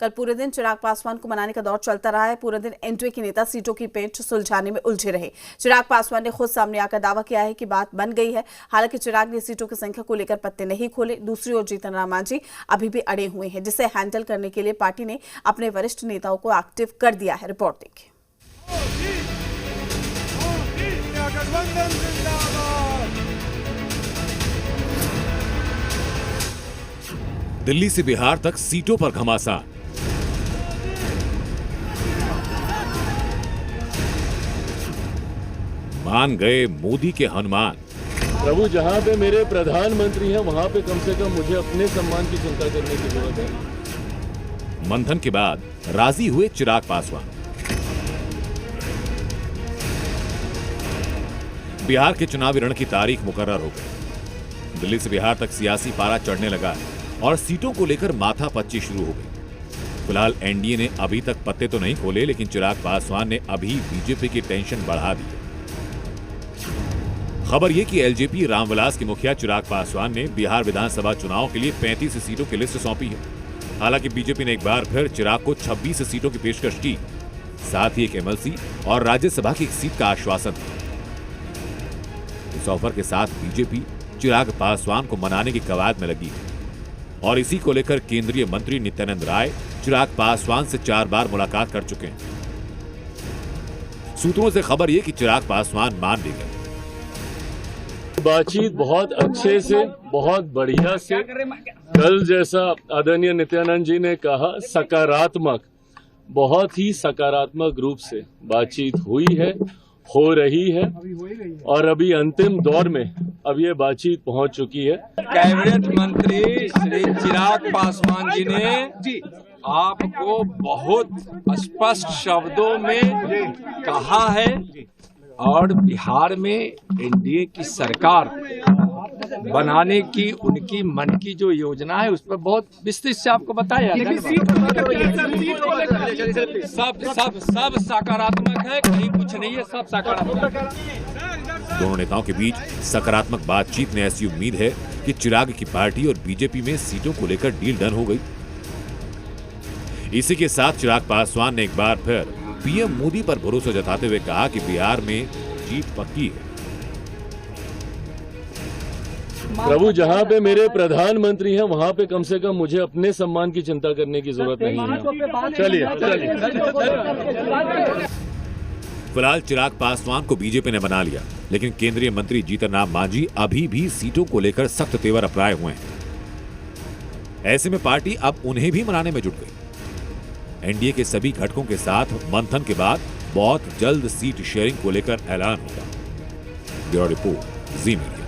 कल पूरे दिन चिराग पासवान को मनाने का दौर चलता रहा है। पूरे दिन एनडीए के नेता सीटों की पेंच सुलझाने में उलझे रहे। चिराग पासवान ने खुद सामने आकर दावा किया है कि बात बन गई है। हालांकि चिराग ने सीटों की संख्या को लेकर पत्ते नहीं खोले। दूसरी ओर जीतन राम मांझी अभी भी अड़े हुए हैं, जिसे हैंडल करने के लिए पार्टी ने अपने वरिष्ठ नेताओं को एक्टिव कर दिया है। रिपोर्ट देखिए। दिल्ली से बिहार तक सीटों पर घमासान। मान गए मोदी के हनुमान। प्रभु, जहां पे मेरे प्रधानमंत्री हैं वहां पे कम से कम मुझे अपने सम्मान की चिंता करने की जरूरत है। मंथन के बाद राजी हुए चिराग पासवान। बिहार के चुनावी रण की तारीख मुकर्रर हो गई। दिल्ली से बिहार तक सियासी पारा चढ़ने लगा और सीटों को लेकर माथापच्ची शुरू हो गई। फिलहाल एनडीए ने अभी तक पत्ते तो नहीं खोले, लेकिन चिराग पासवान ने अभी बीजेपी की टेंशन बढ़ा दी है। खबर यह कि एलजेपी रामविलास के मुखिया चिराग पासवान ने बिहार विधानसभा चुनाव के लिए 35 सीटों की लिस्ट सौंपी है। हालांकि बीजेपी ने एक बार फिर चिराग को 26 सीटों की पेशकश की, साथ ही एक एमएलसी और राज्यसभा की एक सीट का आश्वासन दिया। इस ऑफर के साथ बीजेपी चिराग पासवान को मनाने की कवायद में लगी है और इसी को लेकर केंद्रीय मंत्री नित्यानंद राय चिराग पासवान से 4 बार मुलाकात कर चुके हैं। सूत्रों से खबर यह कि चिराग पासवान मान भी गए। बातचीत बहुत अच्छे से, बहुत बढ़िया से, कल जैसा आदरणीय नित्यानंद जी ने कहा, सकारात्मक, बहुत ही सकारात्मक रूप से बातचीत हुई है, हो रही है और अभी अंतिम दौर में अब ये बातचीत पहुंच चुकी है। कैबिनेट मंत्री श्री चिराग पासवान जी ने आपको बहुत स्पष्ट शब्दों में कहा है और बिहार में एनडीए की सरकार बनाने की उनकी मन की जो योजना है उस पर बहुत विस्तृत से आपको बताया। सब सकारात्मक है, कहीं कुछ नहीं है, सब सकारात्मक है। दोनों नेताओं के बीच सकारात्मक बातचीत ने ऐसी उम्मीद है कि चिराग की पार्टी और बीजेपी में सीटों को लेकर डील डन हो गई। इसी के साथ चिराग पासवान ने एक बार फिर पीएम मोदी पर भरोसा जताते हुए कहा कि बिहार में जीत पक्की है। प्रभु, जहां पे मेरे प्रधानमंत्री हैं वहां पे कम से कम मुझे अपने सम्मान की चिंता करने की जरूरत नहीं है। चलिए। फिलहाल चिराग पासवान को बीजेपी ने बना लिया, लेकिन केंद्रीय मंत्री जीतन राम मांझी अभी भी सीटों को लेकर सख्त तेवर अपनाए हुए हैं। ऐसे में पार्टी अब उन्हें भी मनाने में जुट गई। एनडीए के सभी घटकों के साथ मंथन के बाद बहुत जल्द सीट शेयरिंग को लेकर ऐलान होगा। ब्यूरो रिपोर्ट, जी मीडिया।